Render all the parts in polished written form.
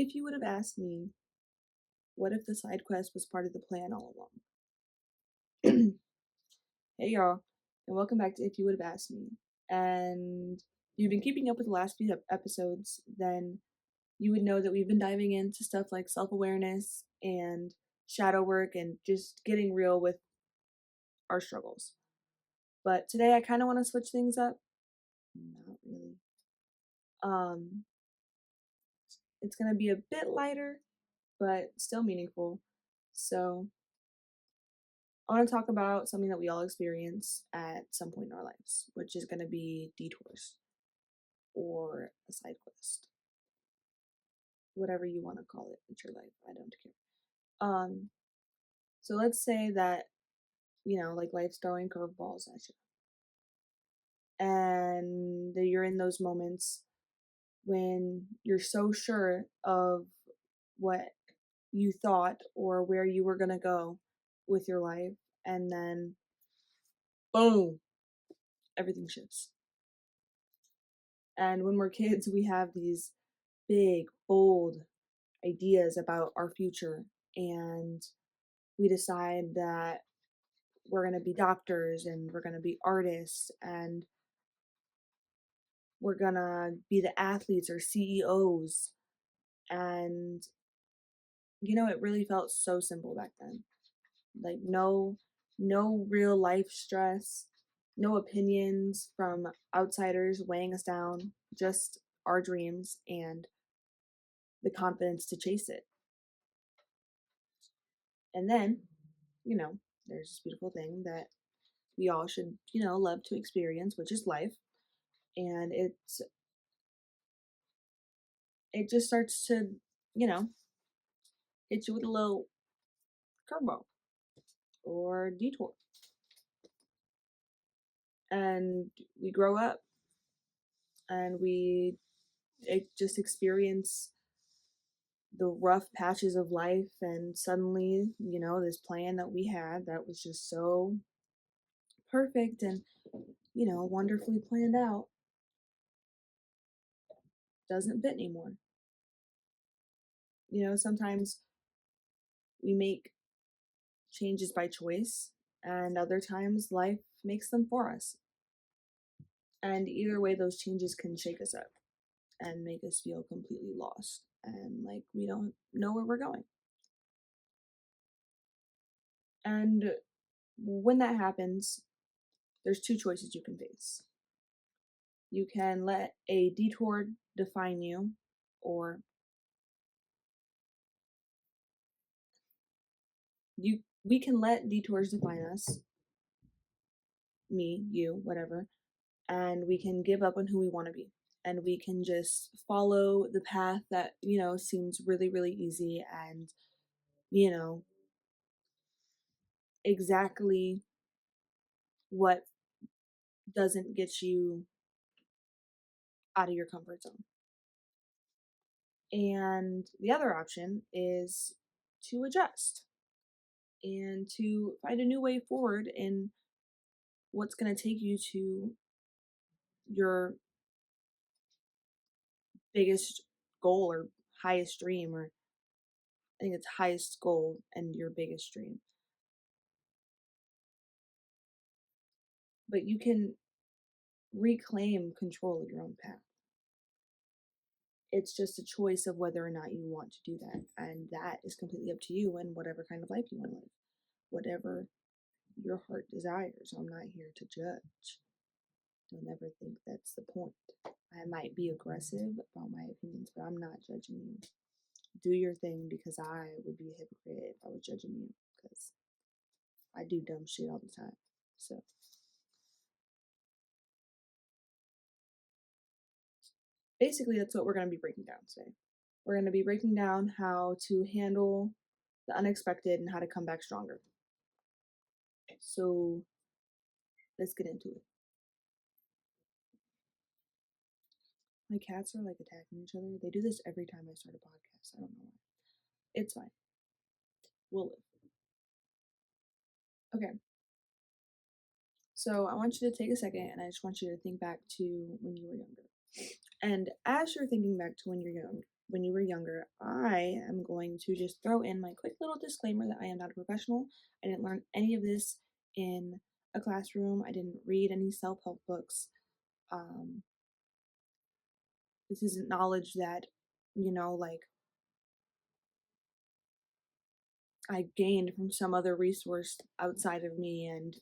If you would have asked me, what if the side quest was part of the plan all along? Hey y'all, and welcome back to If You Would Have Asked Me. And if you've been keeping up with the last few episodes, then you would know that we've been diving into stuff like self-awareness and shadow work and just getting real with our struggles. But today I kind of want to switch things up. Not really. Um, it's gonna be a bit lighter, but still meaningful. So I want to talk about something that we all experience at some point in our lives, which is going to be detours or a side quest, whatever you want to call it. It's your life. I don't care. So let's say that like life's throwing curveballs at you, and that you're in those moments when you're so sure of what you thought or where you were gonna go with your life, and then boom, everything shifts. And when we're kids, we have these big, bold ideas about our future, and we decide that we're going to be doctors and we're going to be artists and we're going to be the athletes or CEOs. And it really felt so simple back then. Like no real life stress, no opinions from outsiders weighing us down, just our dreams and the confidence to chase it. And then, there's this beautiful thing that we all should, love to experience, which is life. And it just starts to, hit you with a little curveball or detour. And we grow up and we just experience the rough patches of life, and suddenly, this plan that we had that was just so perfect and, wonderfully planned out doesn't fit anymore. Sometimes we make changes by choice, and other times life makes them for us. And either way, those changes can shake us up and make us feel completely lost and like we don't know where we're going. And when that happens, there's two choices you can face. You can let a detour define you, or we can let detours define us, me, you, whatever, and we can give up on who we want to be. And we can just follow the path that, seems really, really easy and, exactly what doesn't get you out of your comfort zone. And the other option is to adjust and to find a new way forward in what's going to take you to your biggest goal or highest dream, or I think it's highest goal and your biggest dream. But you can reclaim control of your own path. It's just a choice of whether or not you want to do that. And that is completely up to you and whatever kind of life you want to live. Whatever your heart desires. I'm not here to judge. Don't ever think that's the point. I might be aggressive about my opinions, but I'm not judging you. Do your thing, because I would be a hypocrite if I was judging you, because I do dumb shit all the time. So basically, that's what we're going to be breaking down today. We're going to be breaking down how to handle the unexpected and how to come back stronger. So let's get into it. My cats are like attacking each other. They do this every time I start a podcast. I don't know why. It's fine. We'll live. Okay. So I want you to take a second, and I just want you to think back to when you were younger. And as you're thinking back to when you're young, when you were younger, I am going to just throw in my quick little disclaimer that I am not a professional. I didn't learn any of this in a classroom. I didn't read any self-help books. Um, this isn't knowledge that, like I gained from some other resource outside of me and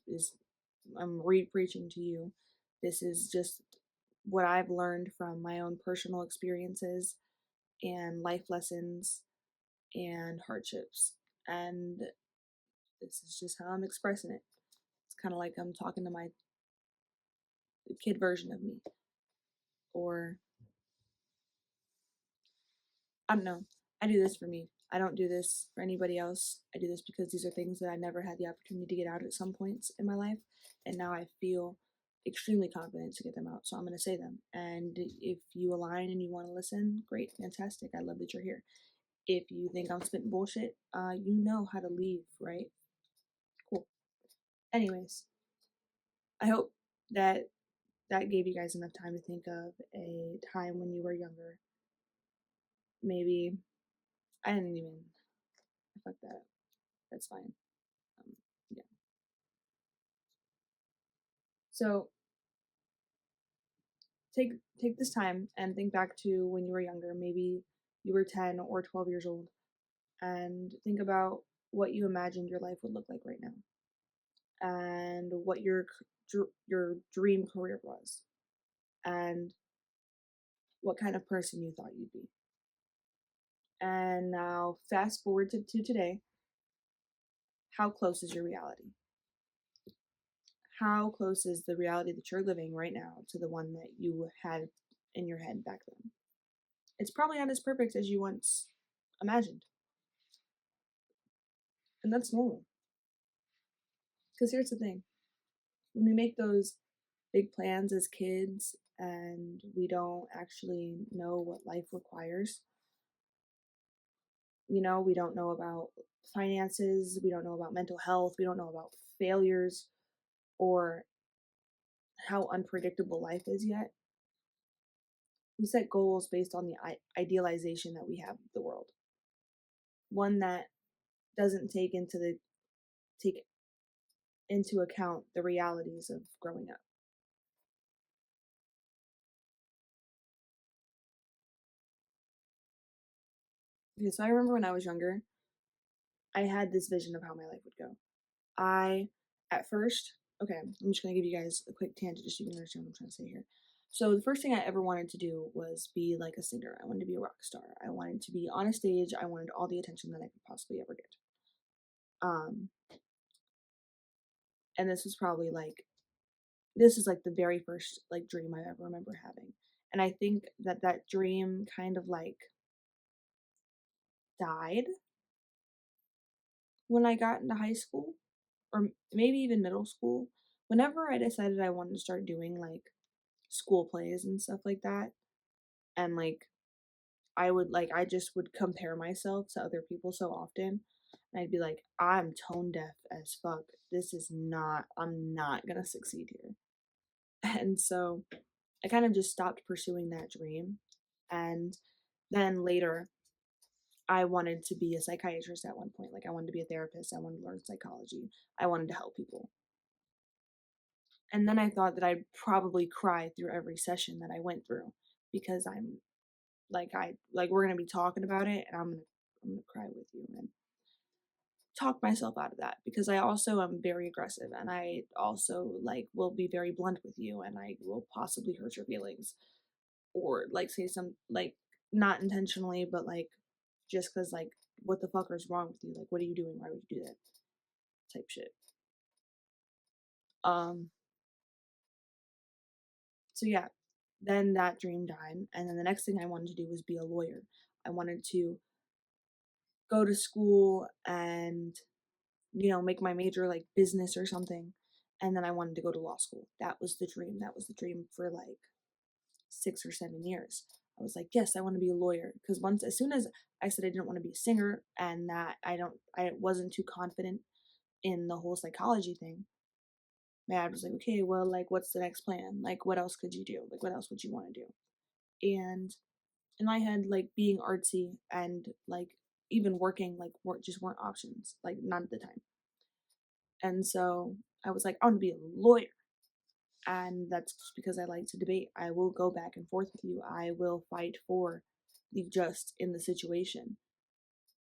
I'm re-preaching to you. This is just what I've learned from my own personal experiences and life lessons and hardships. And this is just how I'm expressing it. It's kind of like I'm talking to my kid version of me. Or, I don't know. I do this for me. I don't do this for anybody else. I do this because these are things that I never had the opportunity to get out at some points in my life. And now I feel extremely confident to get them out. So I'm going to say them. And if you align and you want to listen, great, fantastic. I love that you're here. If you think I'm spitting bullshit, you know how to leave, right? Cool. Anyways, I hope that that gave you guys enough time to think of a time when you were younger. Maybe I didn't even. I fucked that up. That's fine. Yeah. So take this time and think back to when you were younger. Maybe you were 10 or 12 years old, and think about what you imagined your life would look like right now, and what your dream career was, and what kind of person you thought you'd be. And now fast forward to today. How close is your reality? How close is the reality that you're living right now to the one that you had in your head back then? It's probably not as perfect as you once imagined. And that's normal. Because here's the thing, when we make those big plans as kids and we don't actually know what life requires, we don't know about finances, we don't know about mental health, we don't know about failures or how unpredictable life is yet. We set goals based on the idealization that we have of the world, one that doesn't take into account the realities of growing up. Okay, so I remember when I was younger, I had this vision of how my life would go. I, at first, okay, I'm just gonna give you guys a quick tangent just so you can understand what I'm trying to say here. So the first thing I ever wanted to do was be like a singer. I wanted to be a rock star. I wanted to be on a stage. I wanted all the attention that I could possibly ever get. Um, and this is like the very first like dream I ever remember having. And I think that that dream kind of like died when I got into high school or maybe even middle school. Whenever I decided I wanted to start doing like school plays and stuff like that, and like I just would compare myself to other people so often. And I'd be like, I'm tone deaf as fuck. I'm not gonna succeed here. And so I kind of just stopped pursuing that dream. And then later, I wanted to be a psychiatrist at one point. Like, I wanted to be a therapist. I wanted to learn psychology. I wanted to help people. And then I thought that I'd probably cry through every session that I went through because we're gonna be talking about it, and I'm gonna cry with you and talk myself out of that because I also am very aggressive, and I also like will be very blunt with you, and I will possibly hurt your feelings or like say some like not intentionally, but like just because like what the fuck is wrong with you? Like, what are you doing? Why would you do that? Type shit. Um. So yeah, then that dream died, and then the next thing I wanted to do was be a lawyer. I wanted to go to school and make my major like business or something, and then I wanted to go to law school. That was the dream. That was the dream for like 6 or 7 years. I was like, yes, I want to be a lawyer, because as soon as I said I didn't want to be a singer and that I wasn't too confident in the whole psychology thing, my dad was like, okay, well, like, what's the next plan? Like, what else could you do? Like, what else would you want to do? And in my head, like being artsy and like even working like just weren't options, like not at the time. And so I was like, I want to be a lawyer. And that's just because I like to debate. I will go back and forth with you. I will fight for the just in the situation.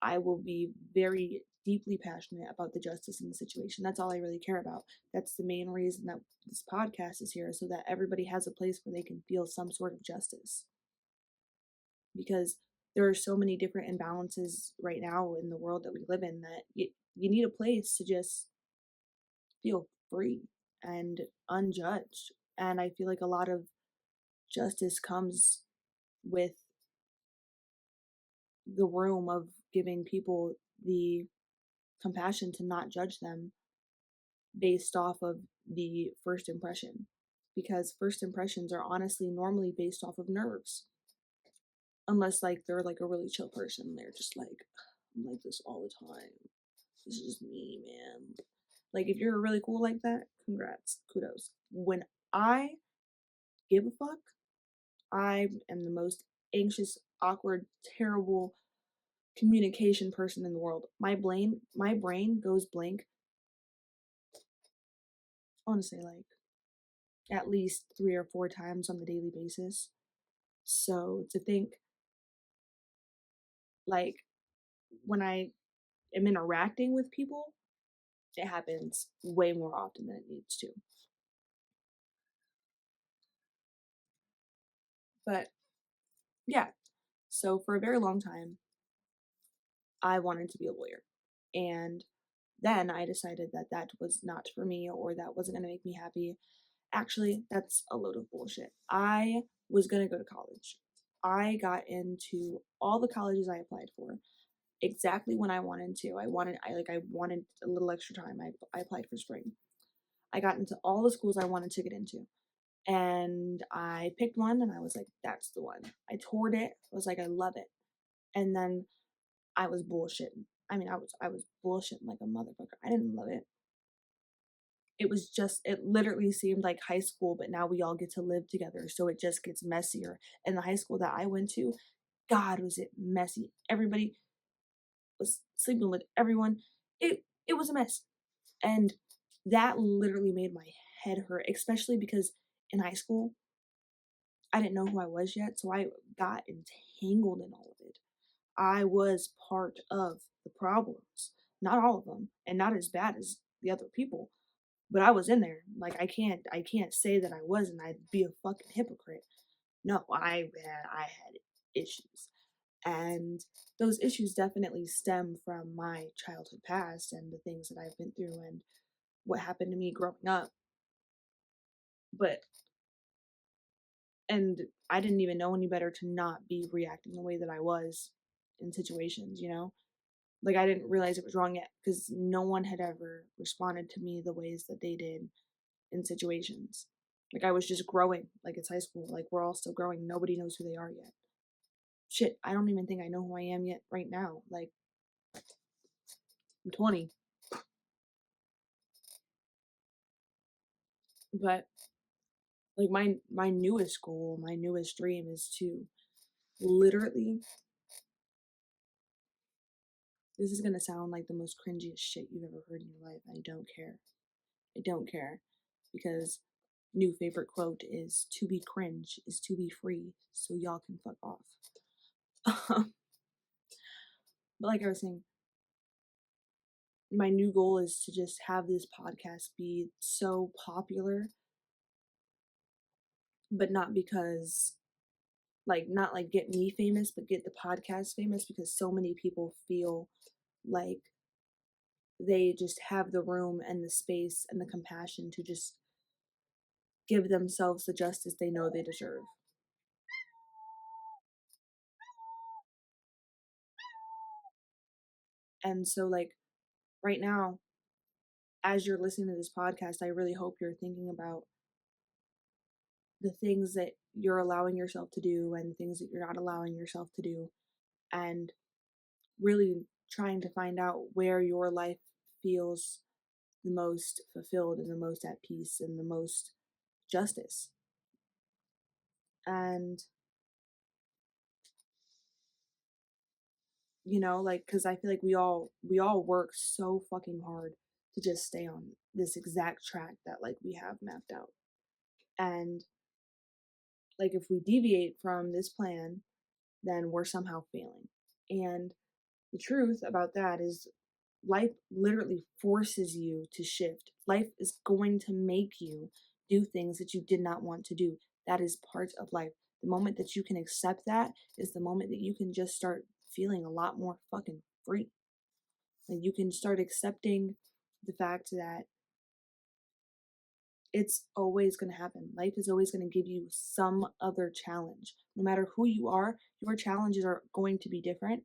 I will be very deeply passionate about the justice in the situation. That's all I really care about. That's the main reason that this podcast is here, so that everybody has a place where they can feel some sort of justice. Because there are so many different imbalances right now in the world that we live in that you need a place to just feel free and unjudged. And I feel like a lot of justice comes with the room of giving people the compassion to not judge them based off of the first impression. Because first impressions are honestly normally based off of nerves. Unless like they're like a really chill person. They're just like, I'm like this all the time. This is me, man. Like if you're really cool like that, congrats. Kudos. When I give a fuck, I am the most anxious, awkward, terrible communication person in the world. My brain goes blank, honestly, like at least 3 or 4 times on the daily basis. So to think like when I am interacting with people, it happens way more often than it needs to. But yeah, so for a very long time, I wanted to be a lawyer. And then I decided that that was not for me or that wasn't going to make me happy. Actually, that's a load of bullshit. I was going to go to college. I got into all the colleges I applied for exactly when I wanted to. I wanted a little extra time. I applied for spring. I got into all the schools I wanted to get into. And I picked one and I was like, that's the one. I toured it. I was like, I love it. And then I was bullshitting. I was bullshitting like a motherfucker. I didn't love it. It literally seemed like high school, but now we all get to live together. So it just gets messier. And the high school that I went to, God, was it messy. Everybody was sleeping with everyone. It was a mess. And that literally made my head hurt, especially because in high school, I didn't know who I was yet. So I got entangled in all of it. I was part of the problems. Not all of them, and not as bad as the other people. But I was in there. Like I can't say that I wasn't. I'd be a fucking hypocrite. No, I had issues. And those issues definitely stem from my childhood past and the things that I've been through and what happened to me growing up. But and I didn't even know any better to not be reacting the way that I was in situations, you know? Like I didn't realize it was wrong yet because no one had ever responded to me the ways that they did in situations. Like I was just growing, like it's high school, like we're all still growing. Nobody knows who they are yet. Shit, I don't even think I know who I am yet right now. Like I'm 20. But like my newest goal, my newest dream is to literally, this is gonna sound like the most cringiest shit you've ever heard in your life. I don't care. I don't care. Because new favorite quote is to be cringe is to be free, so y'all can fuck off. But like I was saying, my new goal is to just have this podcast be so popular, but not because not like get me famous, but get the podcast famous because so many people feel like they just have the room and the space and the compassion to just give themselves the justice they know they deserve. And so like right now, as you're listening to this podcast, I really hope you're thinking about the things that you're allowing yourself to do and things that you're not allowing yourself to do, and really trying to find out where your life feels the most fulfilled and the most at peace and the most justice. And like, because I feel like we all work so fucking hard to just stay on this exact track that like we have mapped out. And like if we deviate from this plan, then we're somehow failing. And the truth about that is life literally forces you to shift. Life is going to make you do things that you did not want to do. That is part of life. The moment that you can accept that is the moment that you can just start feeling a lot more fucking free. Like you can start accepting the fact that it's always going to happen. Life is always going to give you some other challenge. No matter who you are, your challenges are going to be different.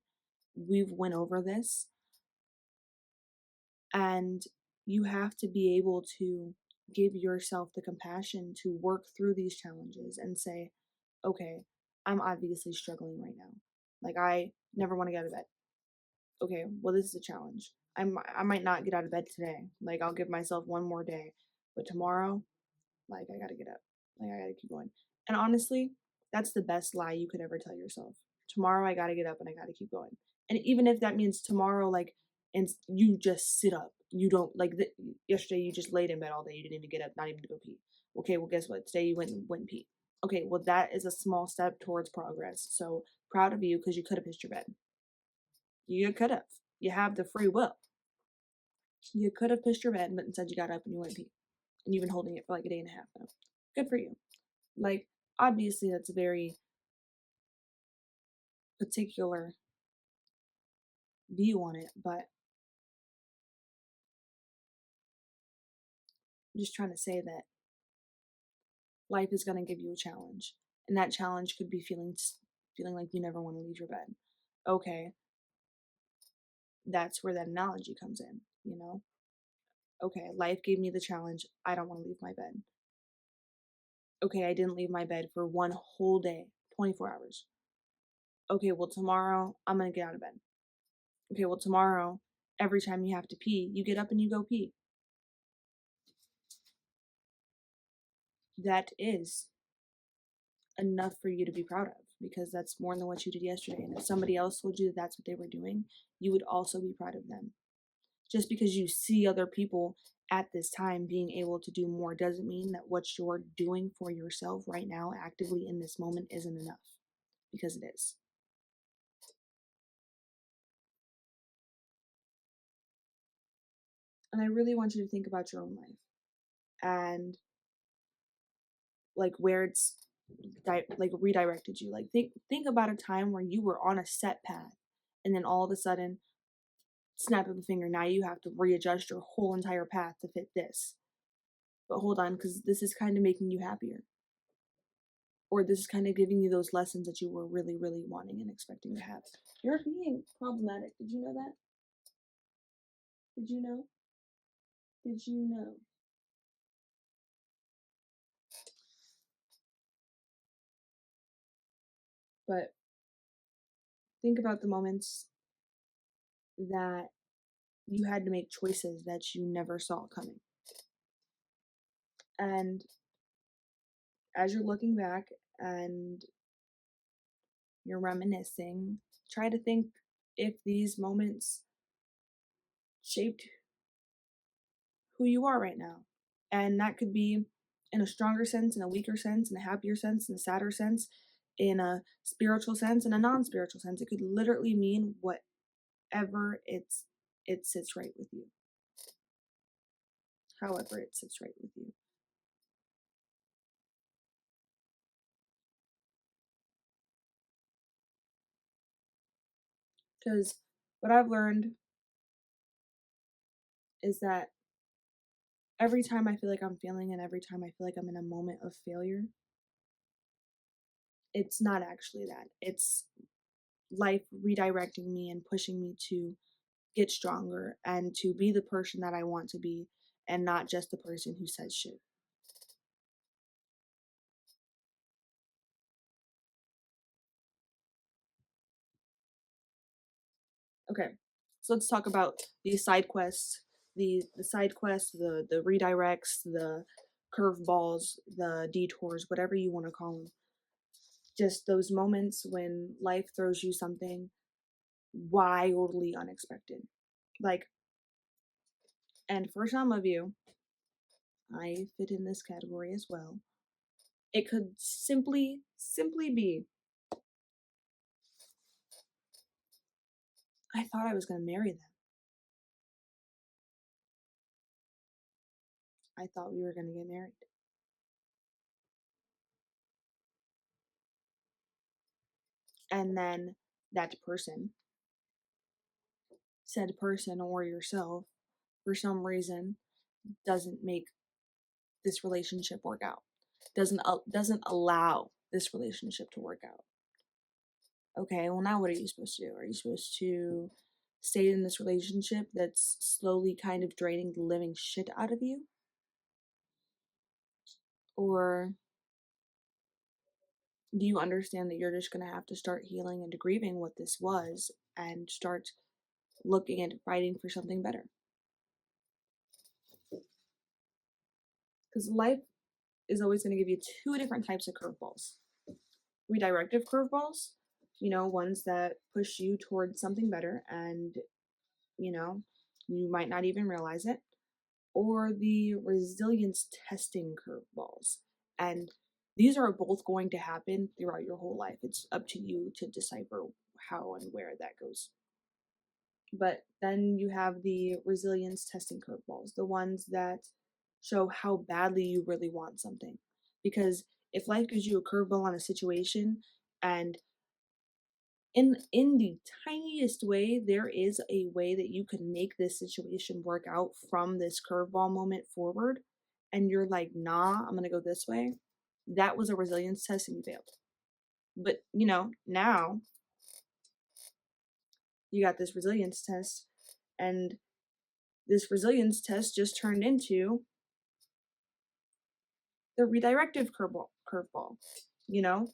We've went over this, and you have to be able to give yourself the compassion to work through these challenges and say, okay, I'm obviously struggling right now. Like I never want to get out of bed. Okay, well this is a challenge. I might not get out of bed today. Like I'll give myself one more day, but tomorrow, like I gotta get up. Like I gotta keep going. And honestly, that's the best lie you could ever tell yourself. Tomorrow I gotta get up and I gotta keep going. And even if that means tomorrow, like, and you just sit up, you don't like yesterday you just laid in bed all day, you didn't even get up, not even to go pee. Okay, well guess what? Today you went and pee. Okay, well that is a small step towards progress. So proud of you because you could have pissed your bed. You could have. You have the free will. You could have pissed your bed, but instead you got up and you went and pee. And you've been holding it for like a day and a half now. Good for you. Like, obviously, that's a very particular view on it, but I'm just trying to say that life is going to give you a challenge. And that challenge could be feeling like you never want to leave your bed. Okay, that's where that analogy comes in. Okay, life gave me the challenge. I don't want to leave my bed. Okay, I didn't leave my bed for one whole day, 24 hours. Okay, well, tomorrow I'm going to get out of bed. Okay, well, tomorrow, every time you have to pee, you get up and you go pee. That is enough for you to be proud of because that's more than what you did yesterday. And if somebody else told you that that's what they were doing, you would also be proud of them. Just because you see other people at this time being able to do more doesn't mean that what you're doing for yourself right now, actively in this moment, isn't enough. Because it is. And I really want you to think about your own life and like where it's like redirected you. Like think about a time where you were on a set path and then all of a sudden, snap of a finger, now you have to readjust your whole entire path to fit this. But hold on, because this is kind of making you happier, or this is kind of giving you those lessons that you were really, really wanting and expecting to have. You're being problematic. Did you know that? Did you know? Did you know? But think about the moments that you had to make choices that you never saw coming. And as you're looking back and you're reminiscing, try to think if these moments shaped who you are right now. And that could be in a stronger sense, in a weaker sense, in a happier sense, in a sadder sense, in a spiritual sense, in a non spiritual sense. It could literally mean whatever it sits right with you. However it sits right with you. Because what I've learned is that every time I feel like I'm failing and every time I feel like I'm in a moment of failure, it's not actually that. It's life redirecting me and pushing me to get stronger and to be the person that I want to be and not just the person who says shit. Okay, so let's talk about these side quests, the side quests, the redirects, the curveballs, the detours, whatever you want to call them. Just those moments when life throws you something wildly unexpected. Like, and for some of you, I fit in this category as well. It could simply be, I thought I was going to marry them. I thought we were going to get married. And then that person, said person or yourself, for some reason, doesn't make this relationship work out. Doesn't allow this relationship to work out. Okay, well now what are you supposed to do? Are you supposed to stay in this relationship that's slowly kind of draining the living shit out of you? Or do you understand that you're just going to have to start healing and grieving what this was and start looking and fighting for something better? Because life is always going to give you two different types of curveballs. Redirective curveballs, ones that push you towards something better and, you might not even realize it. Or the resilience testing curveballs. And these are both going to happen throughout your whole life. It's up to you to decipher how and where that goes. But then you have the resilience testing curveballs, the ones that show how badly you really want something. Because if life gives you a curveball on a situation, and in the tiniest way, there is a way that you can make this situation work out from this curveball moment forward, and you're like, nah, I'm gonna go this way. That was a resilience test and you failed. But now you got this resilience test, and this resilience test just turned into the redirective curveball, you know?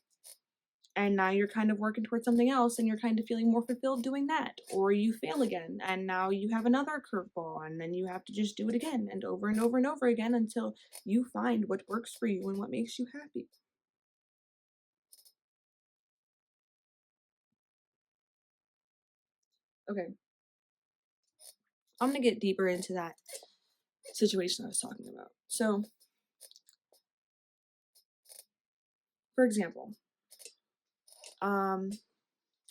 And now you're kind of working towards something else and you're kind of feeling more fulfilled doing that. Or you fail again and now you have another curveball and then you have to just do it again and over and over again until you find what works for you and what makes you happy. Okay. I'm going to get deeper into that situation I was talking about. So, for example, um,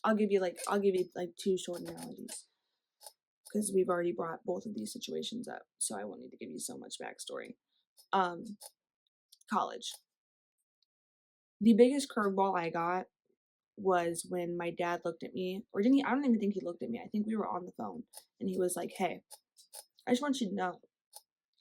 I'll give you like two short analogies because we've already brought both of these situations up, so I won't need to give you so much backstory. College. The biggest curveball I got was when my dad looked at me, or didn't he? I don't even think he looked at me. I think we were on the phone, and he was like, "Hey, I just want you to know,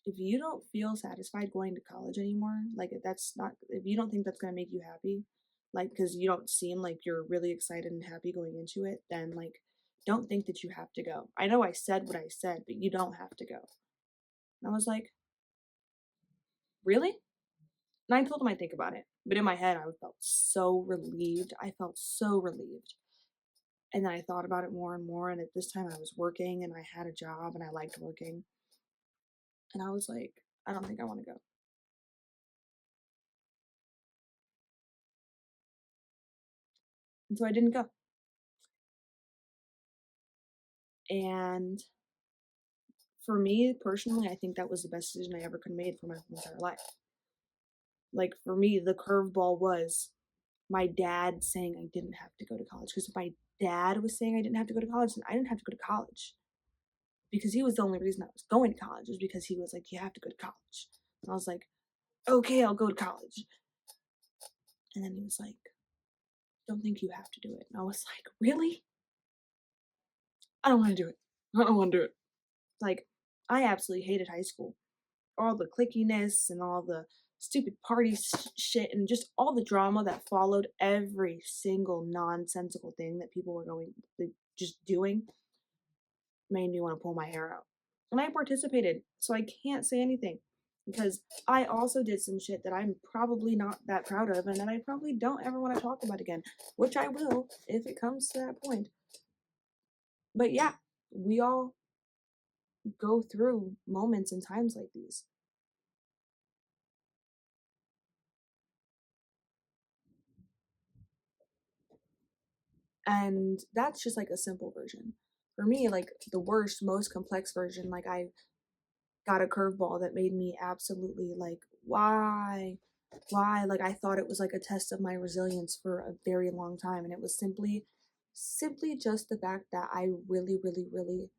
if you don't feel satisfied going to college anymore, like if you don't think that's gonna make you happy, like because you don't seem like you're really excited and happy going into it, then like don't think that you have to go. I know I said what I said, but you don't have to go." And I was like, "Really?" And I told him I'd think about it, but in my head, I felt so relieved. I felt so relieved. And then I thought about it more and more. And at this time, I was working and I had a job and I liked working. And I was like, I don't think I want to go. And so I didn't go. And for me personally, I think that was the best decision I ever could have made for my whole entire life. Like for me, the curveball was my dad saying I didn't have to go to college. Because if my dad was saying I didn't have to go to college, then I didn't have to go to college. Because he was the only reason I was going to college, was because he was like, you have to go to college. And I was like, okay, I'll go to college. And then he was like, don't think you have to do it. And I was like, really? I don't want to do it. I don't want to do it. Like, I absolutely hated high school. All the clickiness and all the stupid party shit and just all the drama that followed every single nonsensical thing that people were just doing made me want to pull my hair out. And I participated, so I can't say anything because I also did some shit that I'm probably not that proud of and that I probably don't ever want to talk about again, which I will if it comes to that point. But yeah, we all go through moments and times like these. And that's just like a simple version. For me, like the worst, most complex version, like I got a curveball that made me absolutely like, why? Why? Like I thought it was like a test of my resilience for a very long time. And it was simply just the fact that I really, really, really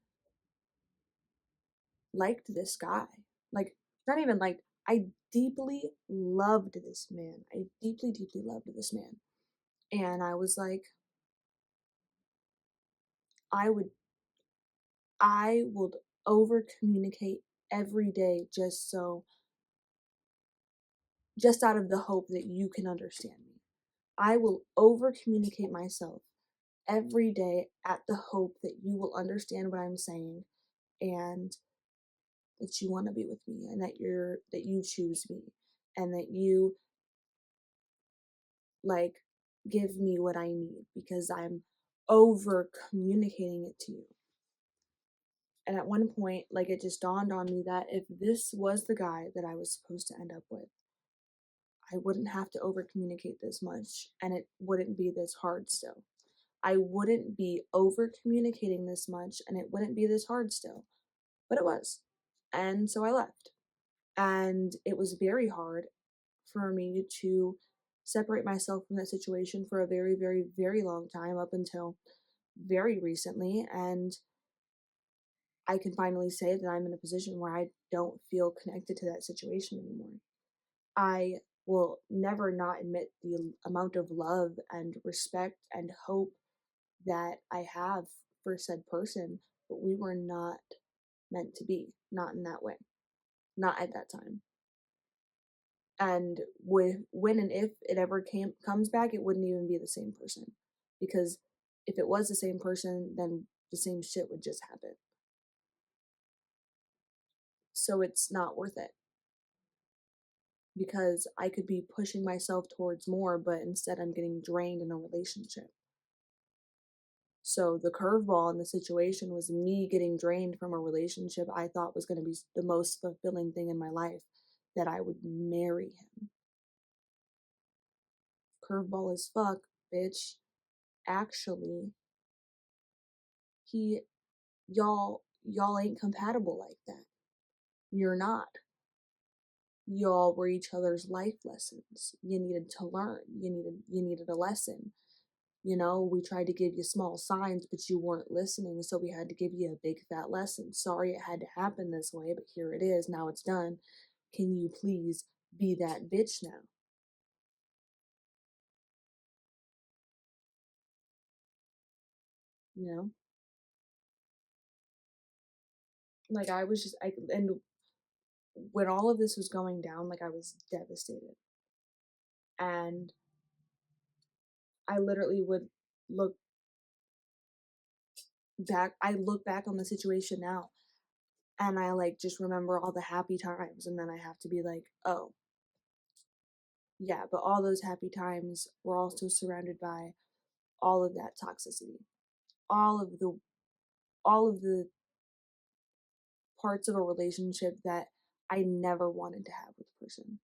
liked this guy. Like, not even like, I deeply loved this man. I deeply, deeply loved this man. And I was like, I would, I would over communicate every day just out of the hope that you can understand me. I will over communicate myself every day at the hope that you will understand what I'm saying and that you want to be with me and that you choose me and that you like give me what I need because I'm over communicating it to you. And at one point, like it just dawned on me that if this was the guy that I was supposed to end up with, I wouldn't have to over communicate this much and it wouldn't be this hard still. I wouldn't be over communicating this much and it wouldn't be this hard still. But it was. And so I left. And it was very hard for me to separate myself from that situation for a very, very, very long time up until very recently. And I can finally say that I'm in a position where I don't feel connected to that situation anymore. I will never not admit the amount of love and respect and hope that I have for said person, but we were not meant to be, not in that way, not at that time. And when and if it ever comes back, it wouldn't even be the same person, because if it was the same person, then the same shit would just happen. So it's not worth it because I could be pushing myself towards more, but instead I'm getting drained in a relationship. So the curveball in the situation was me getting drained from a relationship I thought was going to be the most fulfilling thing in my life, that I would marry him. Curveball as fuck, bitch. Actually, he y'all ain't compatible like that. You're not. Y'all were each other's life lessons. You needed to learn. You needed a lesson. You know, we tried to give you small signs, but you weren't listening, so we had to give you a big fat lesson. Sorry it had to happen this way, but here it is. Now it's done. Can you please be that bitch now? You know? Like I was just and when all of this was going down, like I was devastated. And I literally would look I look back on the situation now and I like just remember all the happy times, and then I have to be like, oh, yeah, but all those happy times were also surrounded by all of that toxicity. All of the all of the parts of a relationship that I never wanted to have with a person.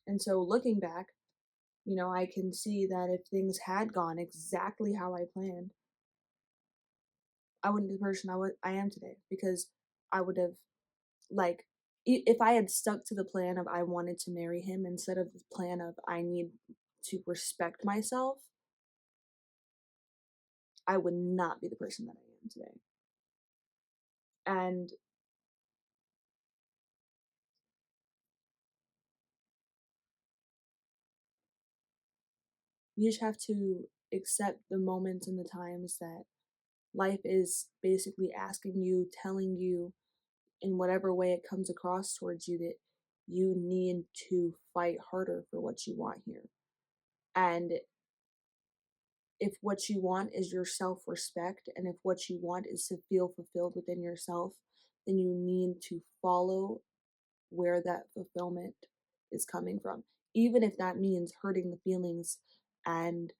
And so looking back, you know, I can see that if things had gone exactly how I planned, I wouldn't be the person I am today, because I would have like if I had stuck to the plan of I wanted to marry him instead of the plan of I need to respect myself, I would not be the person that I am today. And you just have to accept the moments and the times that life is basically asking you, telling you in whatever way it comes across towards you that you need to fight harder for what you want here. And if what you want is your self respect, and if what you want is to feel fulfilled within yourself, then you need to follow where that fulfillment is coming from, even if that means hurting the feelings and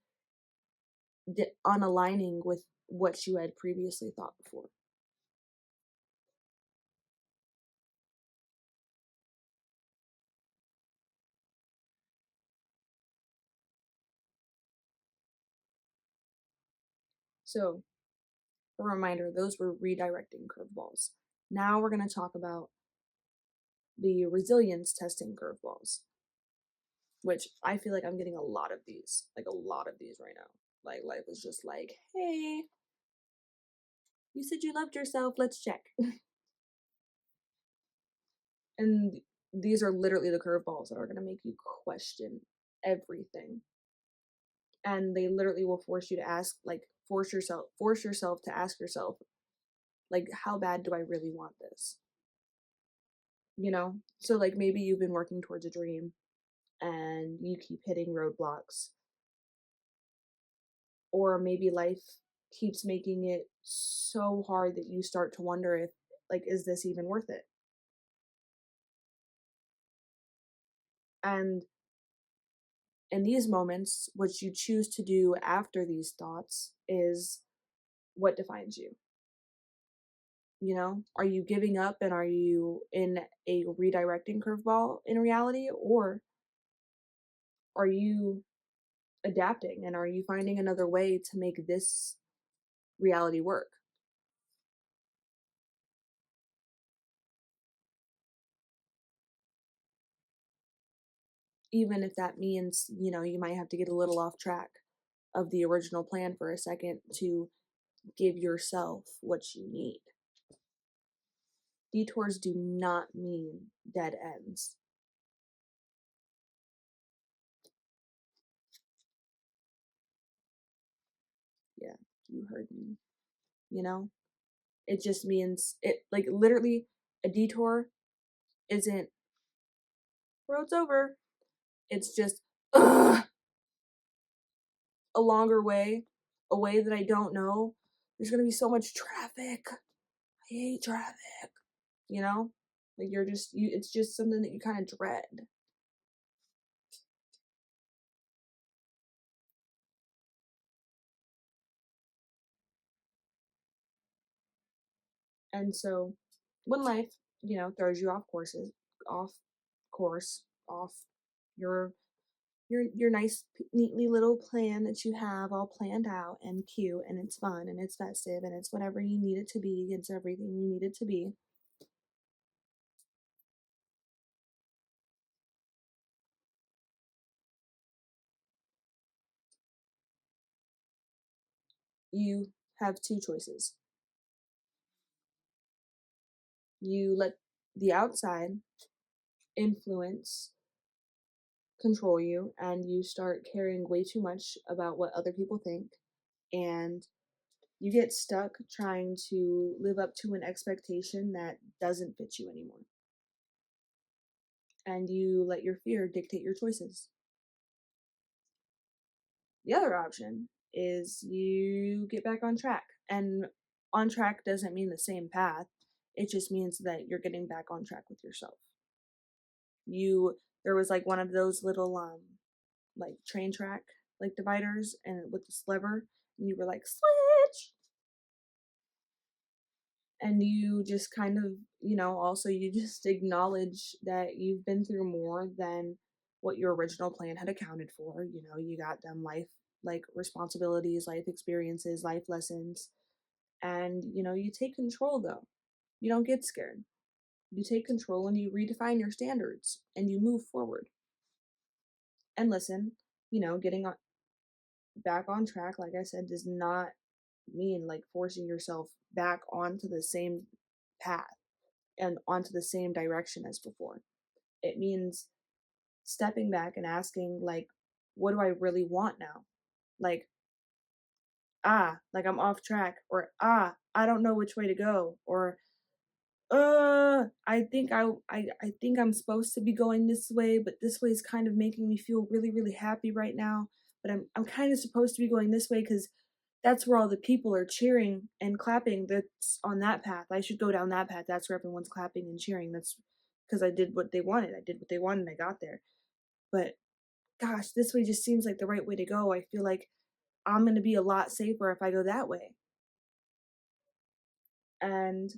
unaligning with what you had previously thought before. So, a reminder, those were redirecting curveballs. Now we're going to talk about the resilience testing curveballs, which I feel like I'm getting a lot of these, like a lot of these right now. Like life is just like, hey, you said you loved yourself, let's check. And these are literally the curveballs that are going to make you question everything. And they literally will force you to ask, like, force yourself to ask yourself, like, how bad do I really want this? You know? So, like, maybe you've been working towards a dream and you keep hitting roadblocks. Or maybe life keeps making it so hard that you start to wonder if, like, is this even worth it? And in these moments, what you choose to do after these thoughts is what defines you. You know, are you giving up and are you in a redirecting curveball in reality, or are you adapting and are you finding another way to make this reality work? Even if that means, you know, you might have to get a little off track of the original plan for a second to give yourself what you need. Detours do not mean dead ends. Yeah, you heard me. You know, it just means it, like, literally, a detour isn't road's over. It's just a longer way, a way that I don't know. There's gonna be so much traffic. I hate traffic. You know, like you're just you. It's just something that you kind of dread. And so, when life, you know, throws you off course, off your your nice, neatly little plan that you have all planned out and cute, and it's fun and it's festive and it's whatever you need it to be. It's everything you need it to be. You have two choices. You let the outside influence control you and you start caring way too much about what other people think, and you get stuck trying to live up to an expectation that doesn't fit you anymore, and you let your fear dictate your choices. The other option is you get back on track, and on track doesn't mean the same path, it just means that you're getting back on track with yourself. You There was like one of those little like train track like dividers and with this lever, and you were like switch, and you just kind of, you know, also you just acknowledge that you've been through more than what your original plan had accounted for. You know, you got them life, like, responsibilities, life experiences, life lessons, and you know, you take control though. You don't get scared. You take control and you redefine your standards and you move forward. And listen, you know, getting back on track, like I said, does not mean like forcing yourself back onto the same path and onto the same direction as before. It means stepping back and asking, like, what do I really want now? Like, like I'm off track, or I don't know which way to go, or I think I'm supposed to be going this way, but this way is kind of making me feel really, really happy right now. But I'm kind of supposed to be going this way because that's where all the people are cheering and clapping. That's on that path. I should go down that path. That's where everyone's clapping and cheering. That's because I did what they wanted. I did what they wanted. I got there. But gosh, this way just seems like the right way to go. I feel like I'm going to be a lot safer if I go that way. And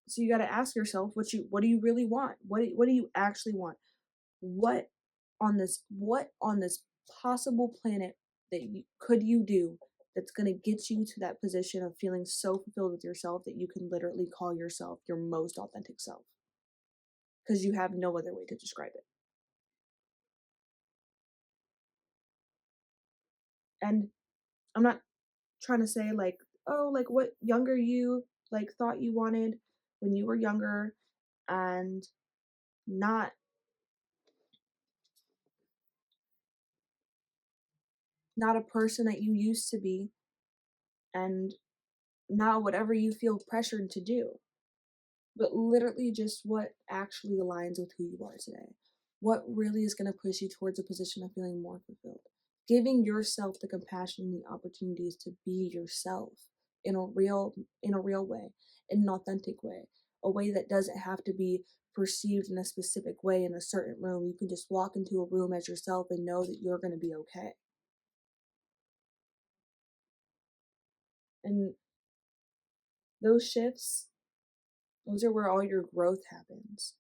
so you got to ask yourself what do you really want? What do you actually want? What what on this possible planet that could you do that's going to get you to that position of feeling so fulfilled with yourself that you can literally call yourself your most authentic self, because you have no other way to describe it. And I'm not trying to say like, oh, like what younger you like thought you wanted when you were younger, and not not a person that you used to be, and not whatever you feel pressured to do, but literally just what actually aligns with who you are today. What really is going to push you towards a position of feeling more fulfilled. Giving yourself the compassion and the opportunities to be yourself in a real way, in an authentic way, a way that doesn't have to be perceived in a specific way in a certain room. You can just walk into a room as yourself and know that you're going to be okay. And those shifts, those are where all your growth happens.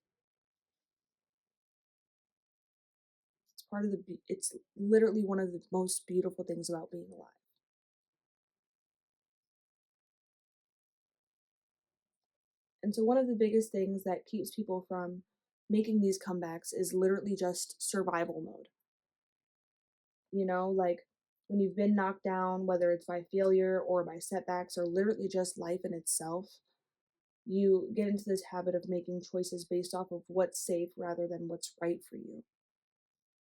It's literally one of the most beautiful things about being alive. And so one of the biggest things that keeps people from making these comebacks is literally just survival mode. You know, like when you've been knocked down, whether it's by failure or by setbacks or literally just life in itself, you get into this habit of making choices based off of what's safe rather than what's right for you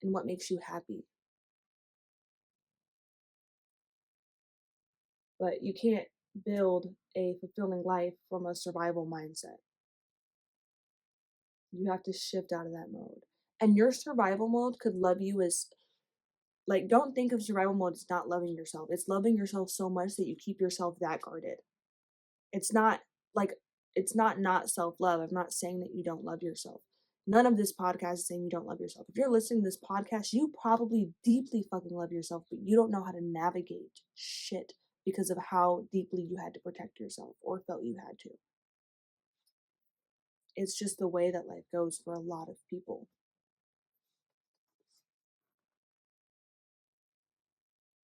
and what makes you happy. But you can't build a fulfilling life from a survival mindset. You have to shift out of that mode. And your survival mode could love you as, like, don't think of survival mode as not loving yourself. It's loving yourself so much that you keep yourself that guarded. It's not like, it's not self-love. I'm not saying that you don't love yourself. None of this podcast is saying you don't love yourself. If you're listening to this podcast, you probably deeply fucking love yourself, but you don't know how to navigate shit because of how deeply you had to protect yourself or felt you had to. It's just the way that life goes for a lot of people.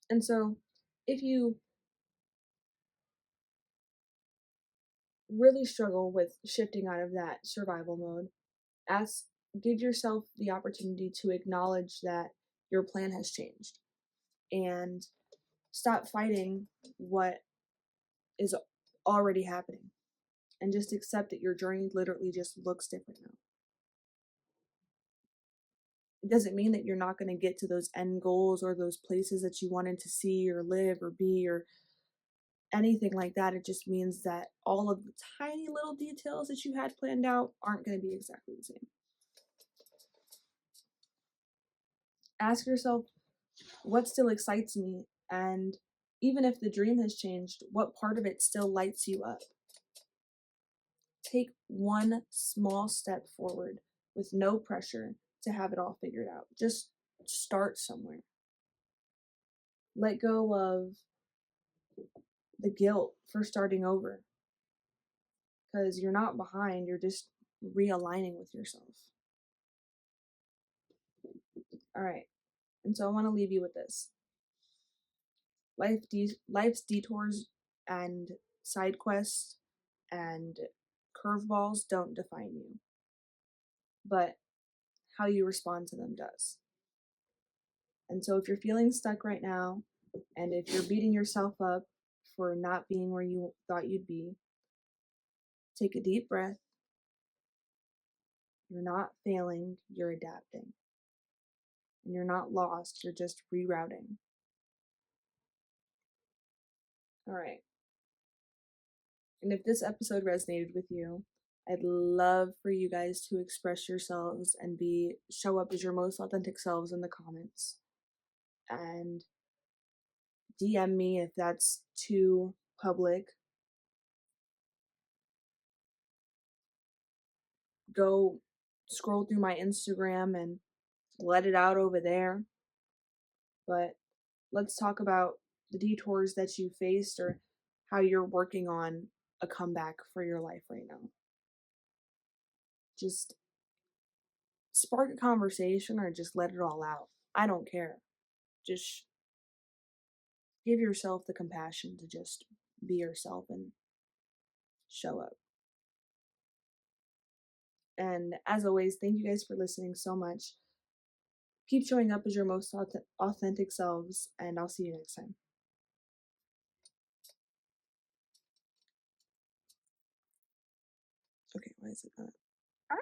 And so, if you really struggle with shifting out of that survival mode, ask, give yourself the opportunity to acknowledge that your plan has changed and stop fighting what is already happening, and just accept that your journey literally just looks different now. It doesn't mean that you're not going to get to those end goals or those places that you wanted to see or live or be or anything like that. It just means that all of the tiny little details that you had planned out aren't going to be exactly the same. Ask yourself, what still excites me? And even if the dream has changed, what part of it still lights you up? Take one small step forward with no pressure to have it all figured out. Just start somewhere. Let go of the guilt for starting over, because you're not behind, you're just realigning with yourself. All right. And so I want to leave you with this. Life's detours and side quests and curveballs don't define you, but how you respond to them does. And so if you're feeling stuck right now, and if you're beating yourself up for not being where you thought you'd be, take a deep breath. You're not failing, you're adapting. And you're not lost, you're just rerouting. All right. And if this episode resonated with you, I'd love for you guys to express yourselves and show up as your most authentic selves in the comments. And DM me if that's too public. Go scroll through my Instagram and let it out over there. But let's talk about the detours that you faced or how you're working on a comeback for your life right now. Just spark a conversation or just let it all out. I don't care. Just give yourself the compassion to just be yourself and show up. And as always, thank you guys for listening so much. Keep showing up as your most authentic selves, and I'll see you next time. Okay, why is it not?